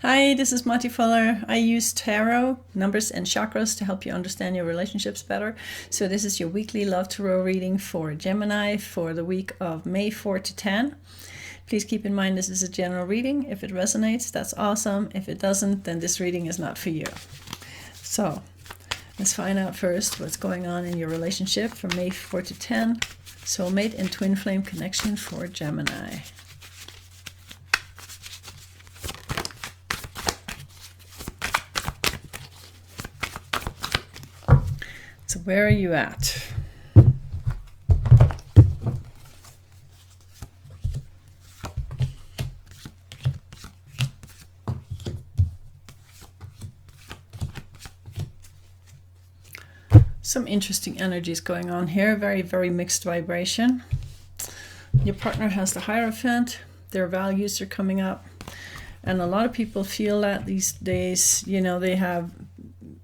Hi, this is Mati Fuller. I use tarot, numbers, and chakras to help you understand your relationships better. So this is your weekly love tarot reading for Gemini for the week of May 4 to 10. Please keep in mind this is a general reading. If it resonates, that's awesome. If it doesn't, then this reading is not for you. So let's find out first what's going on in your relationship from May 4 to 10. Soulmate and twin flame connection for Gemini. So where are you at? Some interesting energies going on here. Very, very mixed vibration. Your partner has the Hierophant. Their values are coming up. And a lot of people feel that these days, you know, they have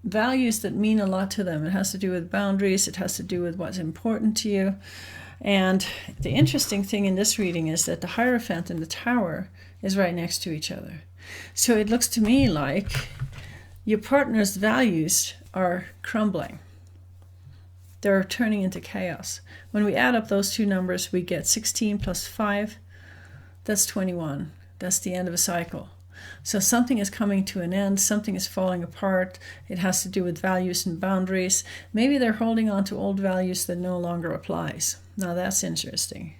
values that mean a lot to them. It has to do with boundaries. It has to do with what's important to you. And the interesting thing in this reading is that the Hierophant and the Tower is right next to each other. So it looks to me like your partner's values are crumbling. They're turning into chaos. When we add up those two numbers, we get 16 plus 5. That's 21. That's the end of a cycle. So something is coming to an end, something is falling apart. It has to do with values and boundaries. Maybe they're holding on to old values that no longer applies. Now that's interesting.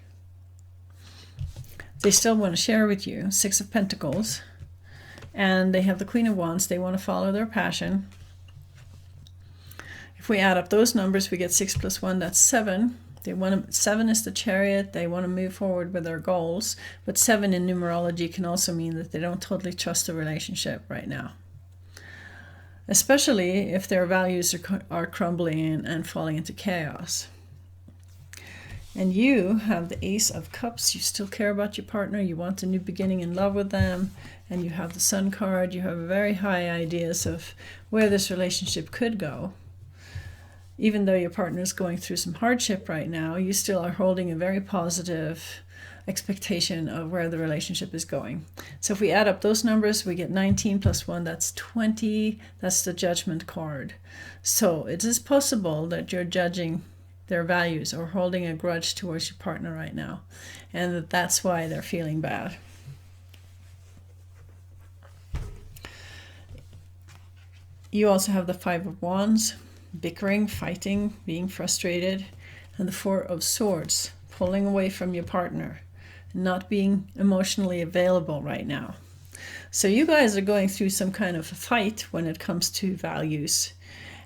They still want to share with you, 6 of Pentacles, and they have the Queen of Wands. They want to follow their passion. If we add up those numbers, we get 6 plus 1, that's 7. 7 is the Chariot. They want to move forward with their goals, but 7 in numerology can also mean that they don't totally trust the relationship right now, especially if their values are crumbling and falling into chaos. And you have the Ace of Cups. You still care about your partner. You want a new beginning in love with them. And you have the Sun card. You have very high ideas of where this relationship could go. Even though your partner is going through some hardship right now, you still are holding a very positive expectation of where the relationship is going. So if we add up those numbers, we get 19 plus 1, that's 20. That's the Judgment card. So it is possible that you're judging their values or holding a grudge towards your partner right now, and that's why they're feeling bad. You also have the 5 of Wands. Bickering, fighting, being frustrated, and the 4 of Swords, pulling away from your partner, not being emotionally available right now. So you guys are going through some kind of a fight when it comes to values,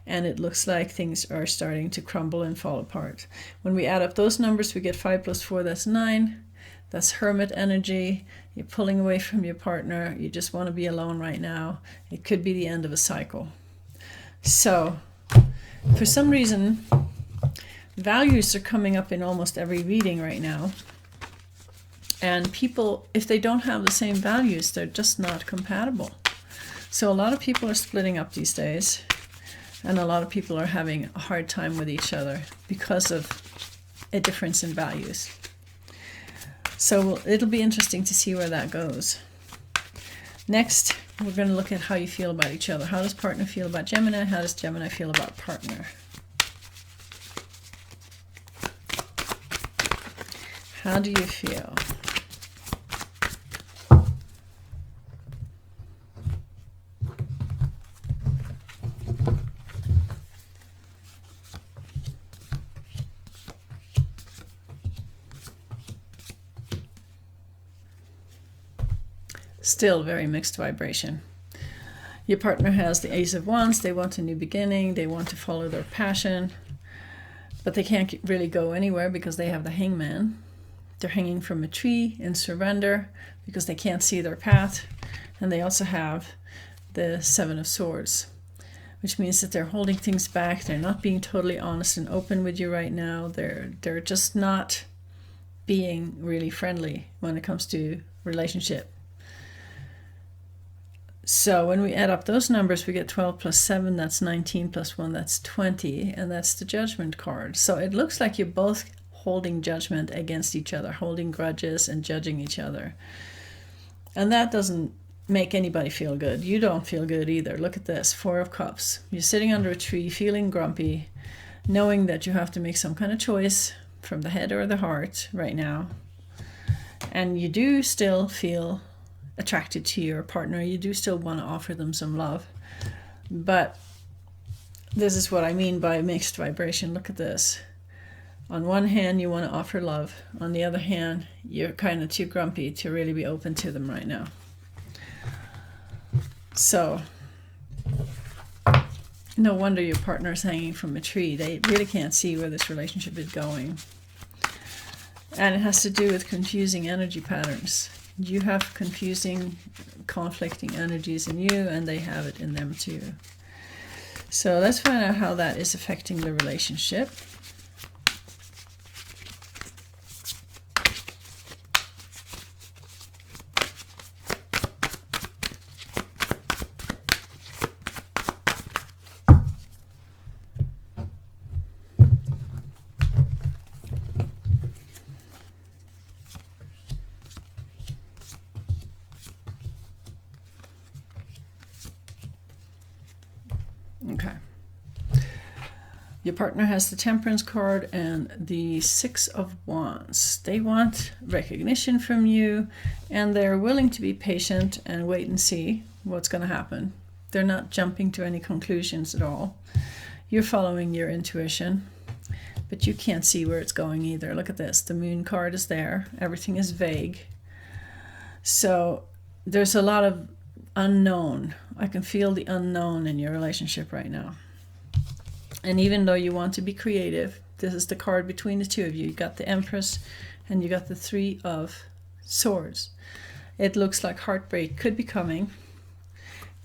and it looks like things are starting to crumble and fall apart. When we add up those numbers, we get 5 plus 4, that's 9. That's Hermit energy. You're pulling away from your partner. You just want to be alone right now. It could be the end of a cycle. So for some reason, values are coming up in almost every reading right now. And people, if they don't have the same values, they're just not compatible. So a lot of people are splitting up these days. And a lot of people are having a hard time with each other because of a difference in values. So it'll be interesting to see where that goes. Next, we're going to look at how you feel about each other. How does partner feel about Gemini? How does Gemini feel about partner? How do you feel? Still very mixed vibration. Your partner has the Ace of Wands. They want a new beginning. They want to follow their passion, but they can't really go anywhere because they have the Hangman. They're hanging from a tree in surrender because they can't see their path. And they also have the 7 of Swords, which means that they're holding things back. They're not being totally honest and open with you right now. They're just not being really friendly when it comes to relationship. So when we add up those numbers, we get 12 plus 7, that's 19 plus 1, that's 20, and that's the Judgment card. So it looks like you're both holding judgment against each other, holding grudges and judging each other. And that doesn't make anybody feel good. You don't feel good either. Look at this, 4 of Cups. You're sitting under a tree feeling grumpy, knowing that you have to make some kind of choice from the head or the heart right now. And you do still feel attracted to your partner. You do still want to offer them some love. But this is what I mean by mixed vibration. Look at this. On one hand, you want to offer love. On the other hand, you're kind of too grumpy to really be open to them right now. So, no wonder your partner's hanging from a tree. They really can't see where this relationship is going. And it has to do with confusing energy patterns. You have confusing, conflicting energies in you, and they have it in them too. So let's find out how that is affecting the relationship. Okay. Your partner has the Temperance card and the 6 of Wands. They want recognition from you, and they're willing to be patient and wait and see what's going to happen. They're not jumping to any conclusions at all. You're following your intuition, but you can't see where it's going either. Look at this. The Moon card is there. Everything is vague. So there's a lot of unknown. I can feel the unknown in your relationship right now. And even though you want to be creative, this is the card between the two of you. You got the Empress and you got the 3 of Swords. It looks like heartbreak could be coming.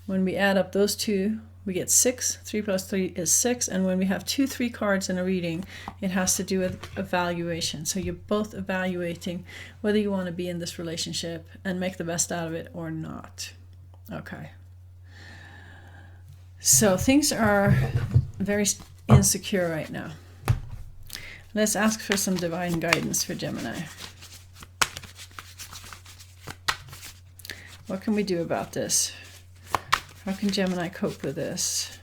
When we add up those two, we get 6. 3 plus 3 is 6. And when we have 2, 3 cards in a reading, it has to do with evaluation. So you're both evaluating whether you want to be in this relationship and make the best out of it or not. Okay. So things are very insecure right now. Let's ask for some divine guidance for Gemini. What can we do about this? How can Gemini cope with this?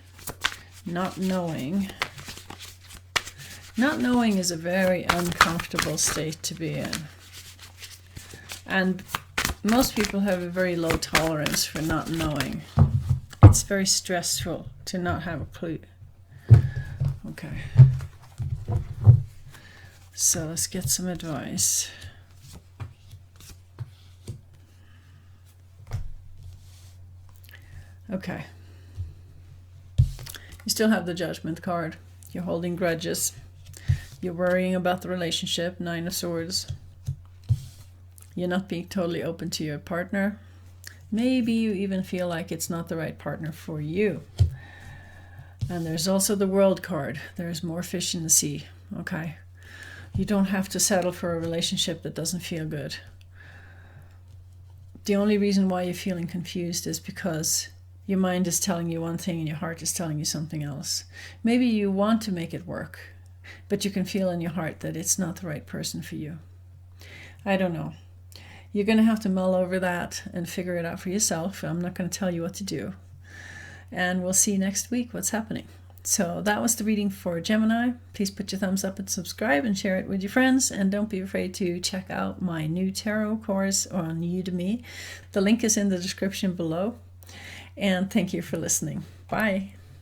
Not knowing. Not knowing is a very uncomfortable state to be in. And most people have a very low tolerance for not knowing. It's very stressful to not have a clue. Okay. So let's get some advice. Okay. You still have the Judgment card. You're holding grudges. You're worrying about the relationship, 9 of Swords. You're not being totally open to your partner. Maybe you even feel like it's not the right partner for you. And there's also the World card. There's more fish in the sea. Okay. You don't have to settle for a relationship that doesn't feel good. The only reason why you're feeling confused is because your mind is telling you one thing and your heart is telling you something else. Maybe you want to make it work, but you can feel in your heart that it's not the right person for you. I don't know. You're going to have to mull over that and figure it out for yourself. I'm not going to tell you what to do. And we'll see next week what's happening. So that was the reading for Gemini. Please put your thumbs up and subscribe and share it with your friends. And don't be afraid to check out my new tarot course on Udemy. The link is in the description below. And thank you for listening. Bye.